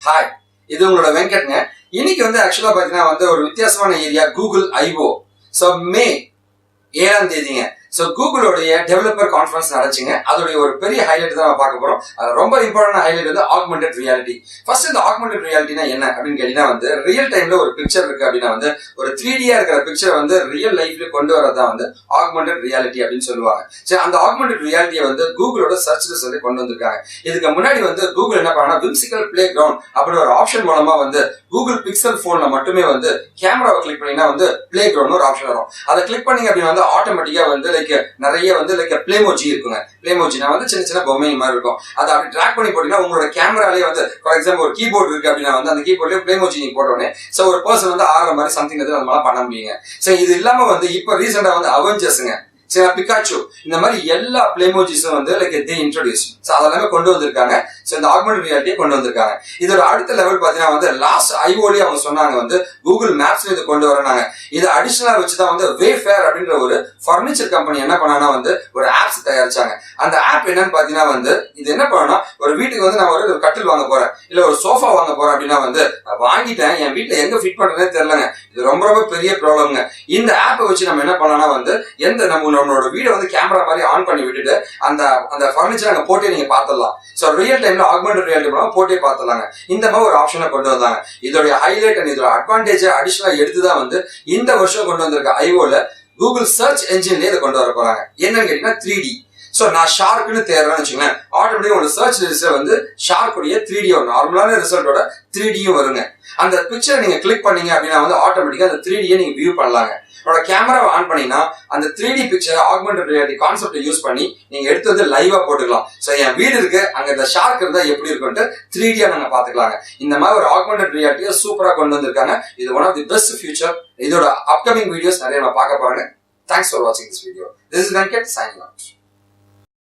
Hi, இது உங்களோட வெங்கட்ங்க. இன்னைக்கு ஆக்சுவலா பாத்தீங்கன்னா ஒரு வித்தியாசமான ஏரியா கூகுள் ஐஓ. ஸோ மே 7ஆம் தேதிங்க. ஸோ கூகுளோடைய டெவலப்பர் கான்ஃபரன்ஸ் நடந்துச்சுங்க. அதோடைய ஒரு பெரிய ஹைலைட் தான் பார்க்க போறோம். அது ரொம்ப important highlight augmented reality. First இந்த ஆக்மெண்டட் ரியாலிட்டினா என்ன அப்படின்னு கேட்டீங்கன்னா ரியல் டைம்ல ஒரு பிக்சர் இருக்கு அப்படின்னா ஒரு 3Dயா இருக்கிற பிக்சரை ரியல் லைஃப்ல கொண்டு வரதான் ஆக்மெண்டட் ரியாலிட்டி அப்படின்னு சொல்லுவாங்க. சரி, அந்த ஆக்மெண்டட் ரியாலிட்டியை கூகுளோட சர்ச் ரிசல்ட் கொண்டு வந்திருக்காங்க. இதுக்கு முன்னாடி கூகுள் என்ன பண்ணா விம்சிக்கல் பிளே கிரவுண்ட் அப்படி ஒரு ஆப்ஷன் மூலமா கூகுள் பிக்சல் போன்ல மட்டுமே கேமராவை கிளிக் பண்ணீங்கன்னா பிளே கிரவுண்ட் ஒரு ஆப்ஷன் வரும். அதை கிளிக் பண்ணீங்க அப்படின்னா ஆட்டோமேட்டிக்கா நிறைய பிளேமோஜி இருக்குங்க. பிளேமோஜினா சின்ன சின்ன பொம்மை மாதிரி இருக்கும். அதை அப்படி ட்ராக் பண்ணி போட்டீங்கன்னா உங்களோட கேமராலேயே ஃபார் எக்ஸாம்பிள் ஒரு கீபோர்டு இருக்கு அப்படின்னா அந்த கீபோர்ட்லயே பிளேமோஜி நீங்க போட்டோடனே சோ ஒரு பர்சன் ஆடுற மாதிரி சம்திங் நம்மளால பண்ண முடியுங்க. சோ இது இல்லாம இப்ப ரீசெண்டா அவெஞ்சர்ஸ்ங்க, சரி பிகாச்சு, இந்த மாதிரி எல்லா பிளேமோஜிஸும் தே இன்ட்ரோடியூஸ். ஸோ அதெல்லாமே கொண்டு வந்திருக்காங்க. ஸோ இந்த ஆக்மெண்டட் ரியாலிட்டியை கொண்டு வந்திருக்காங்க. இதோட அடுத்த லெவல் பார்த்தீங்கன்னா லாஸ்ட் ஐஓலி அவங்க சொன்னாங்க கூகுள் மேப்ஸ்ல இது கொண்டு வரனாங்க. இது அடிஷனலா வச்சுதான் வேஃபேர் அப்படின்ற ஒரு ஃபர்னிச்சர் கம்பெனி என்ன பண்ணாங்கன்னா ஒரு ஆப்ஸ் தயாரிச்சாங்க. அந்த ஆப் என்னன்னு பாத்தீங்கன்னா இது என்ன பண்ணா ஒரு வீட்டுக்கு நான் ஒரு கட்டில் வாங்க போறேன், இல்ல ஒரு சோஃபா வாங்க போறேன் அப்படின்னா வாங்கிட்டேன், என் வீட்டுல எங்க ஃபிட் பண்றதே தெரியலங்க. இது ரொம்ப ரொம்ப பெரிய ப்ராப்ளம்ங்க. இந்த ஆப்பை வச்சு நம்ம என்ன பண்ணலாம்னா எந்த நம்மளோட வீடை கேமரா மாதிரி ஆன் பண்ணி விட்டுட்டு அந்த ஃபர்னிச்சர் அங்க போட்டே நீங்க பாத்துடலாம். சோ ரியல் டைம்ல ஆக்மெண்டட் ரியாலிட்டி மூலமா போட்டே பாத்துடலாங்க. இந்த மாதிரி ஒரு ஆப்ஷனை கொண்டு வந்தாங்க. இதோட ஹைலைட் அண்ட் இதோட அட்வான்டேஜ் அடிஷனலா எடுத்துதான் இந்த வருஷம் கொண்டு வந்திருக்க ஐஓல கூகுள் சர்ச் என்ஜின்லயே இதை கொண்டு வர போறாங்க. என்னன்னு கேட்டீங்கன்னா 3D. சோ நான் ஷார்க்னு தேடுறேன்னு வச்சுக்கோங்களேன், ஆட்டோமேட்டிக்கா உங்க சர்ச் லிஸ்ட்ல ஷார்க் உடைய 3D ஒரு நார்மலான ரிசல்ட்டோட 3Dயும் வருங்க. அந்த பிக்சரை நீங்க கிளிக் பண்ணீங்க அப்படின்னா ஆட்டோமேட்டிக்கா அந்த 3Dயை நீங்க வியூ பண்ணலாங்க. உங்களோட கேமராவை ஆன் பண்ணீங்கன்னா அந்த 3D பிக்சர் ஆக்மெண்டட் ரியாலிட்டி கான்செப்டை யூஸ் பண்ணி நீங்க எடுத்து லைவா போட்டுக்கலாம். சோ என் வீடு இருக்கு, அங்க இந்த ஷார்க் இருந்தா எப்படி இருக்கும்ட்டு 3Dயா நாங்க பாத்துக்கலாங்க. இந்த மாதிரி ஒரு ஆக்மெண்டட் ரியாலிட்டியை சூப்பரா கொண்டு வந்திருக்காங்க. இது one of the best future. இதோட அப்கமிங் வீடியோஸ் நிறைய நான் பார்க்க போறேங்க. தேங்க்ஸ் ஃபார் வாட்சிங் this video. This is Venkat signing out.